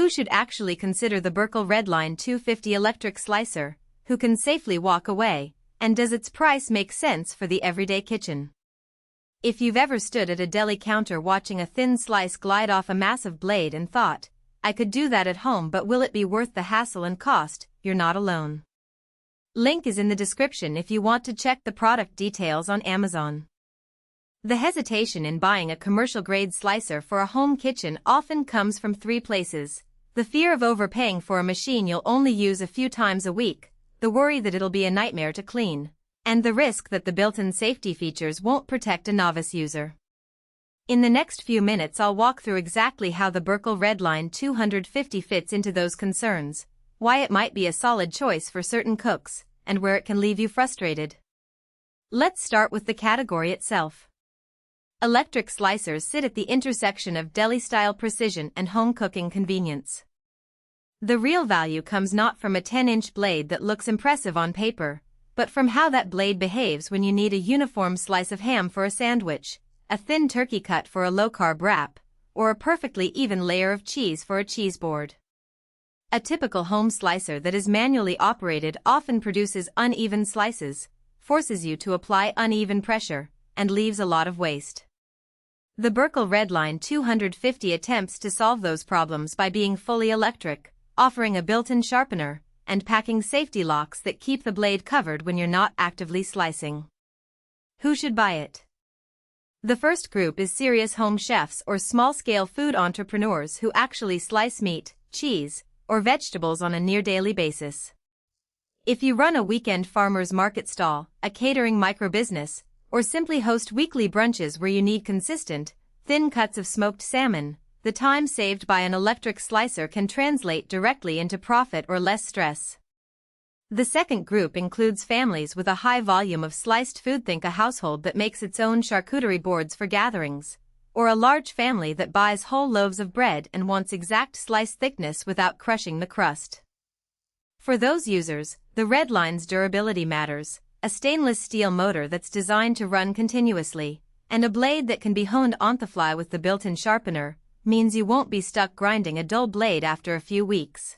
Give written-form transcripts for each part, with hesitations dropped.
Who should actually consider the Berkel Redline 250 electric slicer, who can safely walk away, and does its price make sense for the everyday kitchen? If you've ever stood at a deli counter watching a thin slice glide off a massive blade and thought, I could do that at home, but will it be worth the hassle and cost, you're not alone. Link is in the description if you want to check the product details on Amazon. The hesitation in buying a commercial-grade slicer for a home kitchen often comes from three places: the fear of overpaying for a machine you'll only use a few times a week, the worry that it'll be a nightmare to clean, and the risk that the built-in safety features won't protect a novice user. In the next few minutes I'll walk through exactly how the Berkel Redline 250 fits into those concerns, why it might be a solid choice for certain cooks, and where it can leave you frustrated. Let's start with the category itself. Electric slicers sit at the intersection of deli-style precision and home cooking convenience. The real value comes not from a 10-inch blade that looks impressive on paper, but from how that blade behaves when you need a uniform slice of ham for a sandwich, a thin turkey cut for a low-carb wrap, or a perfectly even layer of cheese for a cheese board. A typical home slicer that is manually operated often produces uneven slices, forces you to apply uneven pressure, and leaves a lot of waste. The Berkel Redline 250 attempts to solve those problems by being fully electric, offering a built-in sharpener, and packing safety locks that keep the blade covered when you're not actively slicing. Who should buy it? The first group is serious home chefs or small-scale food entrepreneurs who actually slice meat, cheese, or vegetables on a near-daily basis. If you run a weekend farmer's market stall, a catering microbusiness, or simply host weekly brunches where you need consistent, thin cuts of smoked salmon, the time saved by an electric slicer can translate directly into profit or less stress. The second group includes families with a high volume of sliced food. Think a household that makes its own charcuterie boards for gatherings, or a large family that buys whole loaves of bread and wants exact slice thickness without crushing the crust. For those users, the Redline's durability matters: a stainless steel motor that's designed to run continuously, and a blade that can be honed on the fly with the built-in sharpener, means you won't be stuck grinding a dull blade after a few weeks.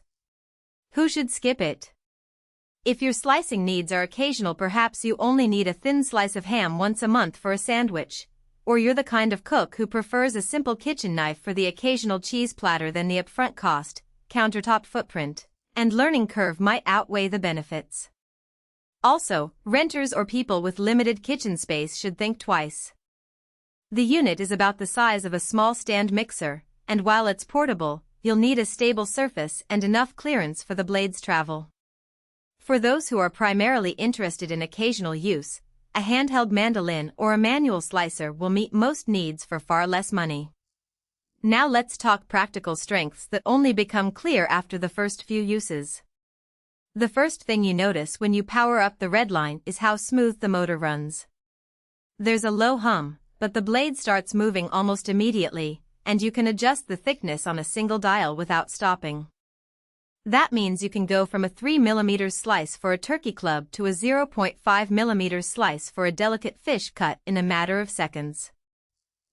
Who should skip it? If your slicing needs are occasional, perhaps you only need a thin slice of ham once a month for a sandwich, or you're the kind of cook who prefers a simple kitchen knife for the occasional cheese platter, then the upfront cost, countertop footprint, and learning curve might outweigh the benefits. Also, renters or people with limited kitchen space should think twice. The unit is about the size of a small stand mixer, and while it's portable, you'll need a stable surface and enough clearance for the blade's travel. For those who are primarily interested in occasional use, a handheld mandolin or a manual slicer will meet most needs for far less money. Now let's talk practical strengths that only become clear after the first few uses. The first thing you notice when you power up the Redline is how smooth the motor runs. There's a low hum, but the blade starts moving almost immediately, and you can adjust the thickness on a single dial without stopping. That means you can go from a 3mm slice for a turkey club to a 0.5mm slice for a delicate fish cut in a matter of seconds.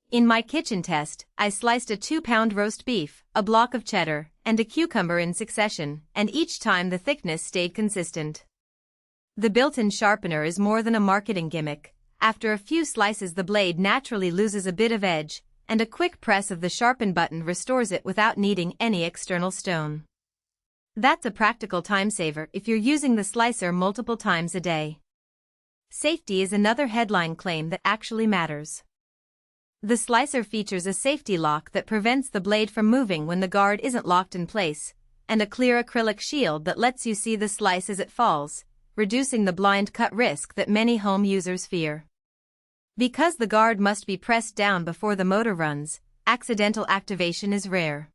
In my kitchen test, I sliced a 2-pound roast beef, a block of cheddar, and a cucumber in succession, and each time the thickness stayed consistent. The built-in sharpener is more than a marketing gimmick. After a few slices, the blade naturally loses a bit of edge, and a quick press of the sharpen button restores it without needing any external stone. That's a practical time saver if you're using the slicer multiple times a day. Safety is another headline claim that actually matters. The slicer features a safety lock that prevents the blade from moving when the guard isn't locked in place, and a clear acrylic shield that lets you see the slice as it falls, reducing the blind cut risk that many home users fear. Because the guard must be pressed down before the motor runs, accidental activation is rare.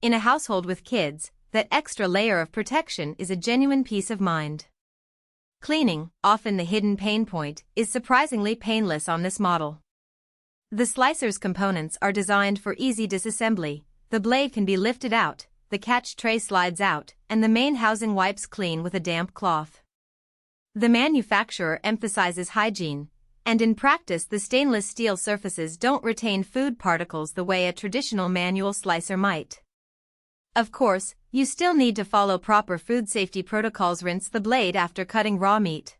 In a household with kids, that extra layer of protection is a genuine peace of mind. Cleaning, often the hidden pain point, is surprisingly painless on this model. The slicer's components are designed for easy disassembly. The blade can be lifted out, the catch tray slides out, and the main housing wipes clean with a damp cloth. The manufacturer emphasizes hygiene, and in practice the stainless steel surfaces don't retain food particles the way a traditional manual slicer might. Of course, you still need to follow proper food safety protocols. Rinse the blade after cutting raw meat.